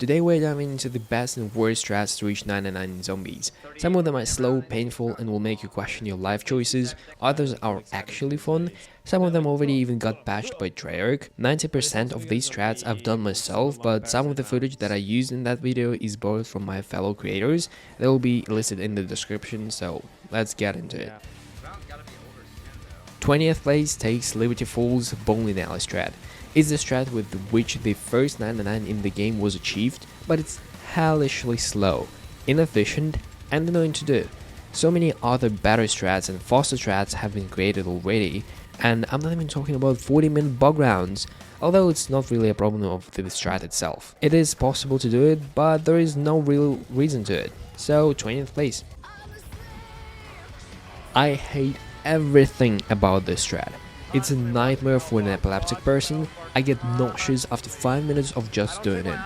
Today we're diving into the best and worst strats to reach 99 in zombies. Some of them are slow, painful, and will make you question your life choices. Others are actually fun. Some of them already even got patched by Treyarch. 90% of these strats I've done myself, but some of the footage that I used in that video is borrowed from my fellow creators. They will be listed in the description, so let's get into it. 20th place takes Liberty Falls Bowling Alley Strat. It's the strat with which the first 99 in the game was achieved, but it's hellishly slow, inefficient, and annoying to do. So many other better strats and faster strats have been created already, and I'm not even talking about 40-minute bug rounds, although it's not really a problem of the strat itself. It is possible to do it, but there is no real reason to it. So 20th place. I hate everything about this strat. It's a nightmare for an epileptic person. I get nauseous after 5 minutes of just doing it.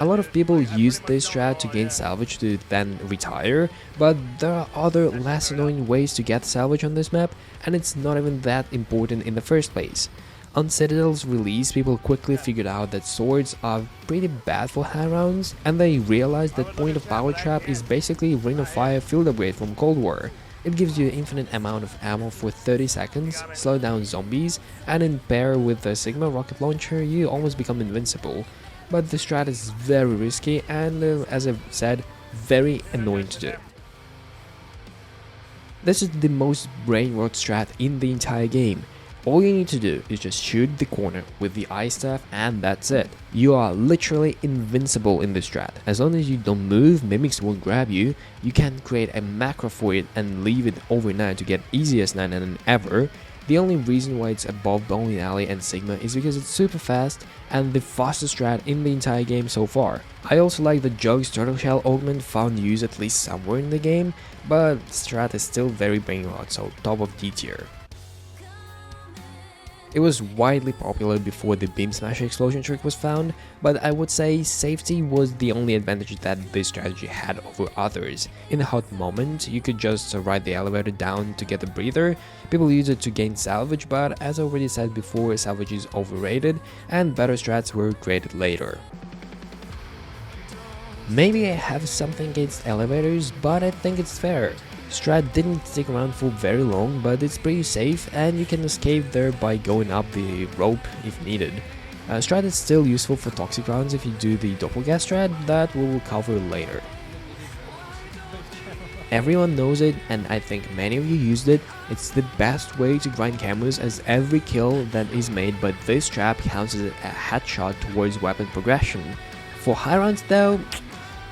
A lot of people use this strat to gain salvage to then retire, but there are other less annoying ways to get salvage on this map, and it's not even that important in the first place. On Citadel's release, people quickly figured out that swords are pretty bad for high rounds, and they realized that point of power trap is basically Ring of Fire field upgrade from Cold War. It gives you an infinite amount of ammo for 30 seconds, slow down zombies, and in pair with the Sigma rocket launcher you almost become invincible. But the strat is very risky and, as I've said, very annoying to do. This is the most brain rot strat in the entire game. All you need to do is just shoot the corner with the ice staff and that's it. You are literally invincible in this strat. As long as you don't move, mimics won't grab you. You can create a macro for it and leave it overnight to get easiest 99 ever. The only reason why it's above Bowling Alley and Sigma is because it's super fast and the fastest strat in the entire game so far. I also like the Jug's Turtle Shell augment found use at least somewhere in the game, but strat is still very brain rot, so top of D tier. It was widely popular before the Beam Smash explosion trick was found, but I would say safety was the only advantage that this strategy had over others. In a hot moment, you could just ride the elevator down to get a breather. People use it to gain salvage, but as I already said before, salvage is overrated and better strats were created later. Maybe I have something against elevators, but I think it's fair. Strat didn't stick around for very long, but it's pretty safe and you can escape there by going up the rope if needed. Strat is still useful for toxic rounds if you do the Doppleghast Strat, that we will cover later. Everyone knows it and I think many of you used it. It's the best way to grind cameras as every kill that is made by this trap counts as a headshot towards weapon progression. For high rounds though,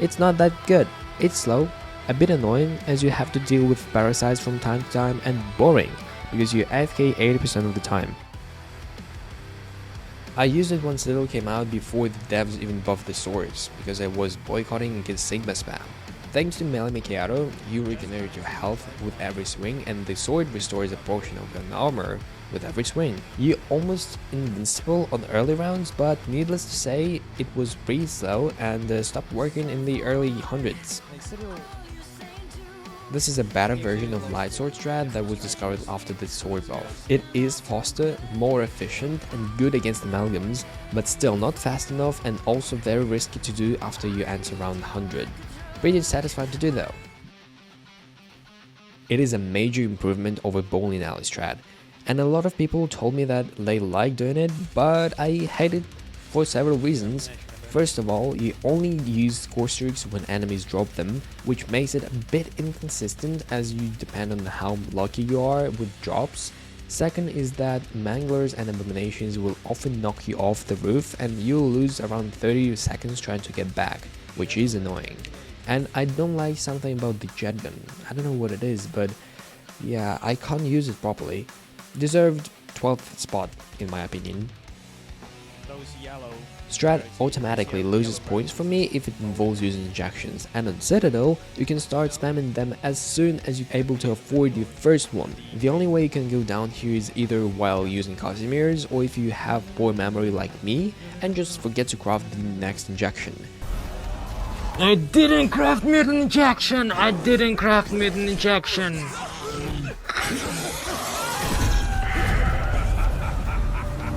it's not that good. It's slow, a bit annoying as you have to deal with parasites from time to time, and boring because you AFK 80% of the time. I used it when Citadel came out before the devs even buffed the swords, because I was boycotting against Sigma spam. Thanks to Melee Macchiato, you regenerate your health with every swing and the sword restores a portion of your armor with every swing. You're almost invincible on early rounds, but needless to say, it was pretty slow and stopped working in the early hundreds. This is a better version of Light Sword Strat that was discovered after the sword buff. It is faster, more efficient and good against amalgams, but still not fast enough and also very risky to do after you enter round 100. Pretty satisfying to do though. It is a major improvement over Bowling Alley Strat, and a lot of people told me that they like doing it, but I hate it for several reasons. First of all, you only use score streaks when enemies drop them, which makes it a bit inconsistent as you depend on how lucky you are with drops. Second is that manglers and abominations will often knock you off the roof and you'll lose around 30 seconds trying to get back, which is annoying. And I don't like something about the jet gun. I don't know what it is, but yeah, I can't use it properly. Deserved 12th spot in my opinion. Strat automatically loses points for me if it involves using injections, and on Citadel, you can start spamming them as soon as you're able to afford your first one. The only way you can go down here is either while using Casimirs or if you have poor memory like me and just forget to craft the next injection. I didn't craft Mutant Injection! I didn't craft Mutant Injection!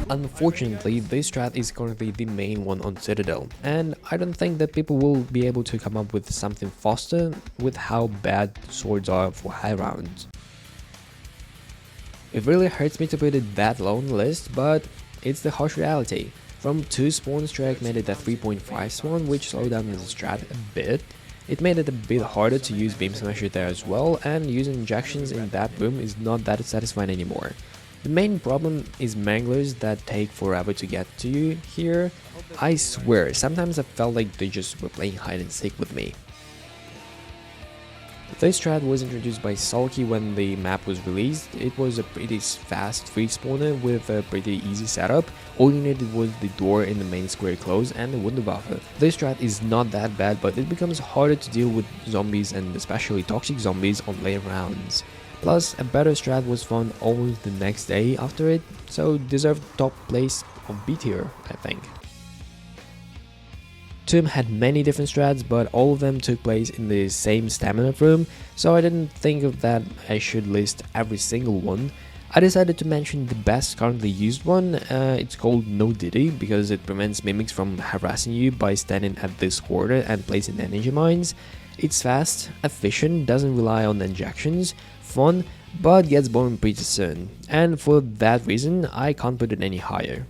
Unfortunately, this strat is currently the main one on Citadel, and I don't think that people will be able to come up with something faster with how bad swords are for high rounds. It really hurts me to put it that low on the list, but it's the harsh reality. From 2 spawns, Trek made it a 3.5 spawn, which slowed down the strat a bit. It made it a bit harder to use Beam Smasher there as well, and using injections in that room is not that satisfying anymore. The main problem is manglers that take forever to get to you here. I swear, sometimes I felt like they just were playing hide and seek with me. This strat was introduced by Sulky when the map was released. It was a pretty fast free spawner with a pretty easy setup. All you needed was the door in the main square close and the window buffer. This strat is not that bad, but it becomes harder to deal with zombies and especially toxic zombies on later rounds. Plus, a better strat was found almost the next day after it, so deserved top place of B tier, I think. Tomb had many different strats, but all of them took place in the same stamina room, so I didn't think of that I should list every single one. I decided to mention the best currently used one. It's called No Diddy because it prevents mimics from harassing you by standing at this corner and placing energy mines. It's fast, efficient, doesn't rely on injections, fun, but gets boring pretty soon, and for that reason I can't put it any higher.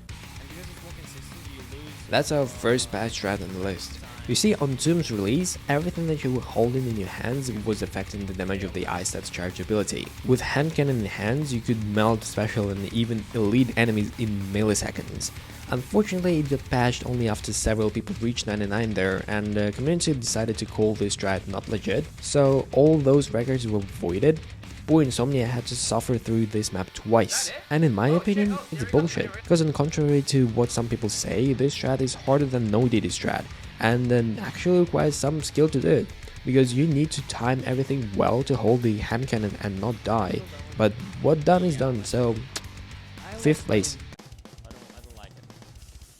That's our first bad strat on the list. You see, on Tomb's release, everything that you were holding in your hands was affecting the damage of the Ice Stat's charge ability. With hand cannon in hands, you could melt special and even elite enemies in milliseconds. Unfortunately, it got patched only after several people reached 99 there, and the community decided to call this strat not legit, so all those records were voided. Poor Insomnia had to suffer through this map twice, and in my opinion, it's bullshit, because on contrary to what some people say, this strat is harder than No Diddy Strat, and then actually requires some skill to do it, because you need to time everything well to hold the hand cannon and not die, but what done is done, so 5th place.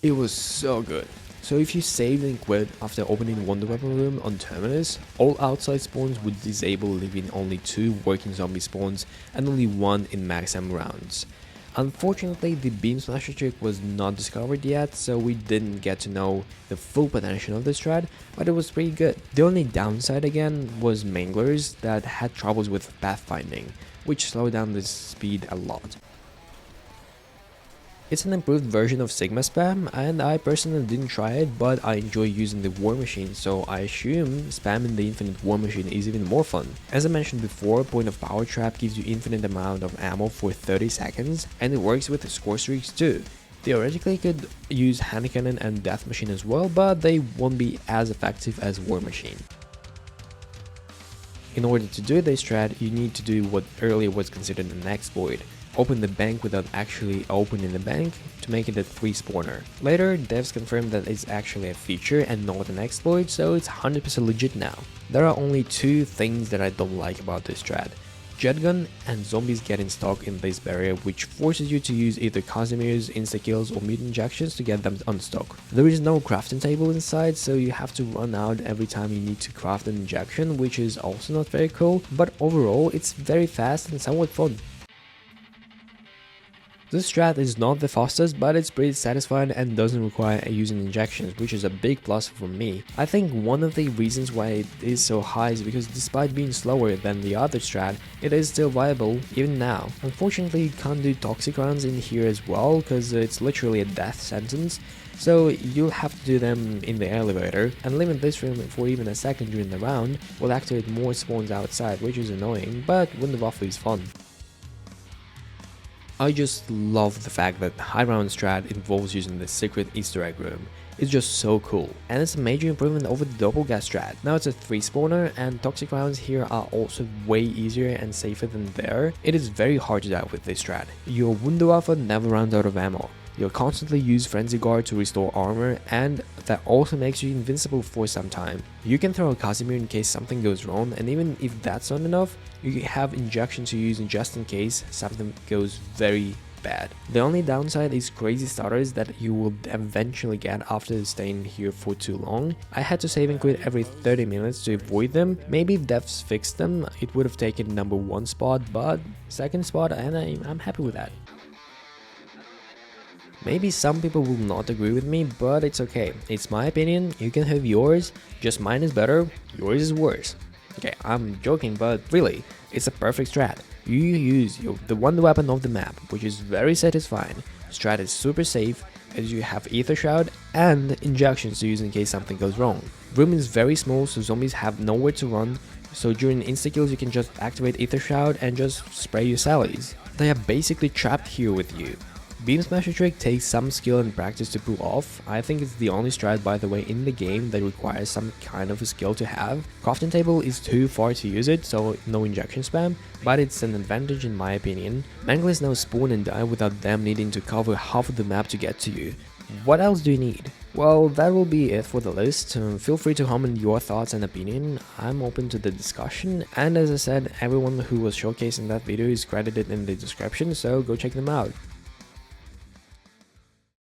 It was so good. So if you saved and quit after opening Wonder Weapon room on Terminus, all outside spawns would disable, leaving only 2 working zombie spawns and only 1 in max ammo rounds. Unfortunately, the Beam Smasher trick was not discovered yet, so we didn't get to know the full potential of the strat, but it was pretty good. The only downside again was manglers that had troubles with pathfinding, which slowed down the speed a lot. It's an improved version of Sigma Spam, and I personally didn't try it, but I enjoy using the War Machine, so I assume spamming the Infinite War Machine is even more fun. As I mentioned before, Point of Power Trap gives you infinite amount of ammo for 30 seconds, and it works with score streaks too. Theoretically, you could use Hand Cannon and Death Machine as well, but they won't be as effective as War Machine. In order to do this strat, you need to do what earlier was considered an exploit. Open the bank without actually opening the bank to make it a 3 spawner. Later, devs confirmed that it's actually a feature and not an exploit, so it's 100% legit now. There are only 2 things that I don't like about this strat. Jetgun and zombies getting stuck in this barrier, which forces you to use either Casimir's, insta-kills or mutant injections to get them unstuck. There is no crafting table inside, so you have to run out every time you need to craft an injection, which is also not very cool, but overall it's very fast and somewhat fun. This strat is not the fastest, but it's pretty satisfying and doesn't require using injections, which is a big plus for me. I think one of the reasons why it is so high is because despite being slower than the other strat, it is still viable even now. Unfortunately, you can't do toxic rounds in here as well, because it's literally a death sentence, so you'll have to do them in the elevator, and leaving this room for even a second during the round will activate more spawns outside, which is annoying, but window buffer is fun. I just love the fact that high round strat involves using the secret Easter egg room. It's just so cool, and it's a major improvement over the Doppleghast Strat. Now it's a 3 spawner, and toxic rounds here are also way easier and safer than there. It is very hard to die with this strat. Your window buffer never runs out of ammo. You'll constantly use Frenzy Guard to restore armor, and that also makes you invincible for some time. You can throw a Casimir in case something goes wrong, and even if that's not enough, you have injection to use just in case something goes very bad. The only downside is crazy starters that you will eventually get after staying here for too long. I had to save and quit every 30 minutes to avoid them. Maybe if devs fixed them, it would have taken number 1 spot, but 2nd spot, and I'm happy with that. Maybe some people will not agree with me, but it's okay. It's my opinion, you can have yours, just mine is better, yours is worse. Okay, I'm joking, but really, it's a perfect strat. You use the one weapon of the map, which is very satisfying. Strat is super safe, as you have Ether Shroud and injections to use in case something goes wrong. Room is very small, so zombies have nowhere to run, so during insta-kills you can just activate Ether Shroud and just spray your sallies. They are basically trapped here with you. Beam Smasher trick takes some skill and practice to pull off. I think it's the only strat, by the way, in the game that requires some kind of a skill to have. Crafting table is too far to use it, so no injection spam, but it's an advantage in my opinion. Manglas now spawn and die without them needing to cover half of the map to get to you. What else do you need? Well, that will be it for the list. Feel free to comment your thoughts and opinion. I'm open to the discussion, and as I said, everyone who was showcased in that video is credited in the description, so go check them out.